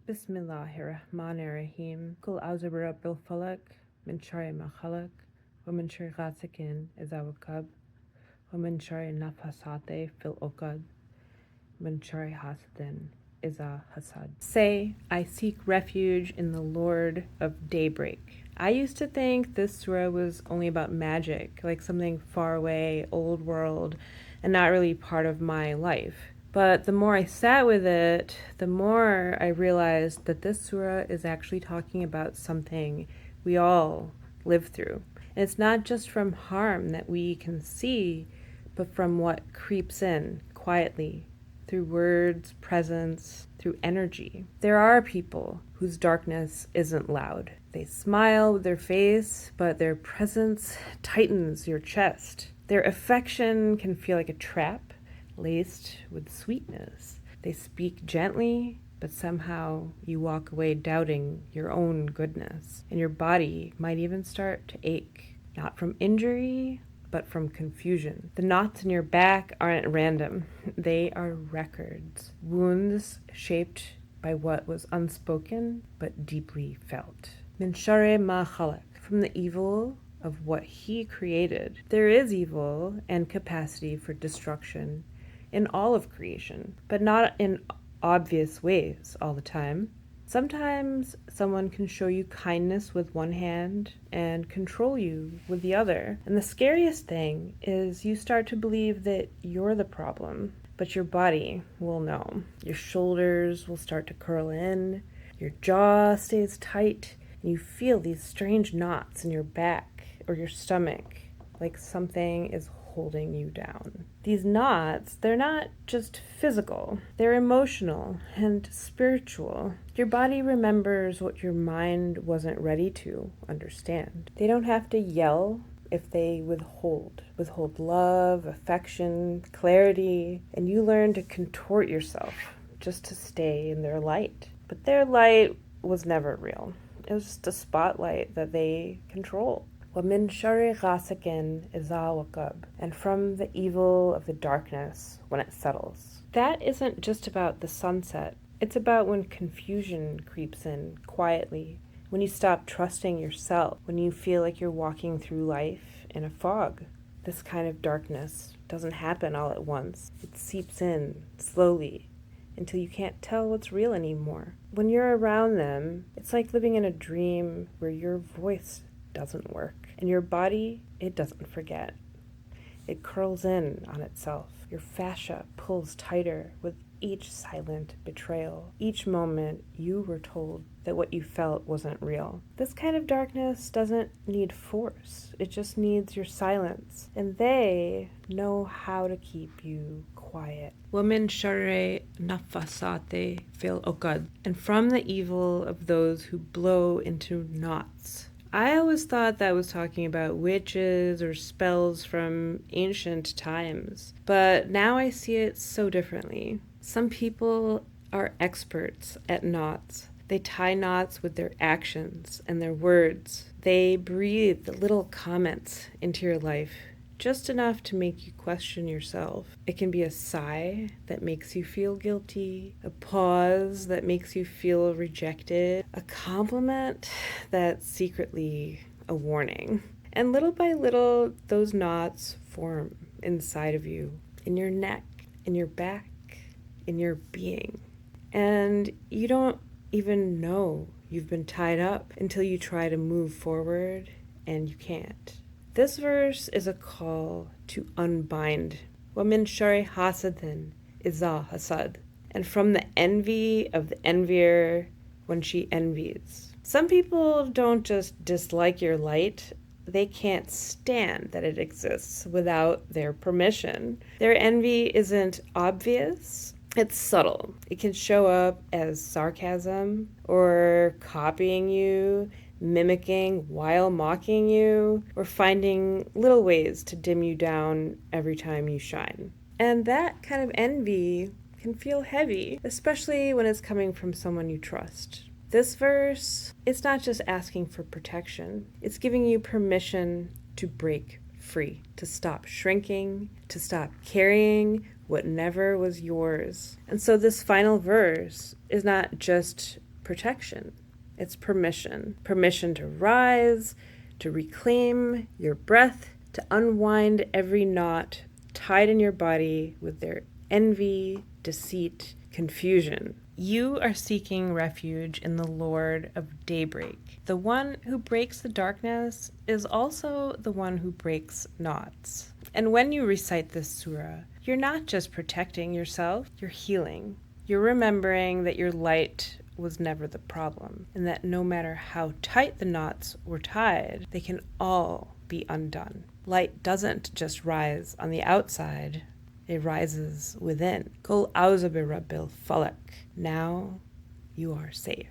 Bismillahirrahmanirrahim. Kul a'udhu birabbil falaq, min sharri ma khalaq, wa min sharri ghasikin idha waqab, wa min sharri nafasate fil uqad, min sharri hasidin idha hasad. Say, I seek refuge in the Lord of Daybreak. I used to think this surah was only about magic, like something far away, old world, and not really part of my life. But the more I sat with it, the more I realized that this surah is actually talking about something we all live through. And it's not just from harm that we can see, but from what creeps in quietly through words, presence, through energy. There are people whose darkness isn't loud. They smile with their face, but their presence tightens your chest. Their affection can feel like a trap, laced with sweetness. They speak gently, but somehow you walk away doubting your own goodness. And your body might even start to ache, not from injury, but from confusion. The knots in your back aren't random. They are records, wounds shaped by what was unspoken but deeply felt. Min sharri ma khalaq, from the evil of what he created. There is evil and capacity for destruction in all of creation, but not in obvious ways all the time. Sometimes someone can show you kindness with one hand and control you with the other. And the scariest thing is you start to believe that you're the problem, but your body will know. Your shoulders will start to curl in, your jaw stays tight, and you feel these strange knots in your back or your stomach, like something is holding you down. These knots, they're not just physical, they're emotional and spiritual. Your body remembers what your mind wasn't ready to understand. They don't have to yell if they withhold love, affection, clarity, and you learn to contort yourself just to stay in their light. But their light was never real. It was just a spotlight that they control. وَمِن شَرِّ غَاسِقٍ إِذَا وَقَبَ, and from the evil of the darkness when it settles. That isn't just about the sunset. It's about when confusion creeps in quietly, when you stop trusting yourself, when you feel like you're walking through life in a fog. This kind of darkness doesn't happen all at once. It seeps in slowly until you can't tell what's real anymore. When you're around them, it's like living in a dream where your voice doesn't work. And your body, it doesn't forget. It curls in on itself. Your fascia pulls tighter with each silent betrayal. Each moment you were told that what you felt wasn't real. This kind of darkness doesn't need force. It just needs your silence. And they know how to keep you quiet. وَمِن شَرِّ نَفَّثَاتِ فِي الْعُقَدِ, and from the evil of those who blow into knots. I always thought that was talking about witches or spells from ancient times, but now I see it so differently. Some people are experts at knots. They tie knots with their actions and their words. They breathe little comments into your life, just enough to make you question yourself. It can be a sigh that makes you feel guilty, a pause that makes you feel rejected, a compliment that's secretly a warning. And little by little, those knots form inside of you, in your neck, in your back, in your being. And you don't even know you've been tied up until you try to move forward and you can't. This verse is a call to unbind. وَمِن شَرِّ حَاسِدٍ إِذَا حَسَدَ, and from the envy of the envier when she envies. Some people don't just dislike your light, they can't stand that it exists without their permission. Their envy isn't obvious, it's subtle. It can show up as sarcasm or copying you, mimicking while mocking you, or finding little ways to dim you down every time you shine. And that kind of envy can feel heavy, especially when it's coming from someone you trust. This verse, it's not just asking for protection, it's giving you permission to break free, to stop shrinking, to stop carrying what never was yours. And so this final verse is not just protection. It's permission. Permission to rise, to reclaim your breath, to unwind every knot tied in your body with their envy, deceit, confusion. You are seeking refuge in the Lord of daybreak. The one who breaks the darkness is also the one who breaks knots. And when you recite this surah, you're not just protecting yourself, you're healing. You're remembering that your light was never the problem, and that no matter how tight the knots were tied, they can all be undone. Light doesn't just rise on the outside, it rises within. Qul a'udhu bi rabbil falaq. Now you are safe.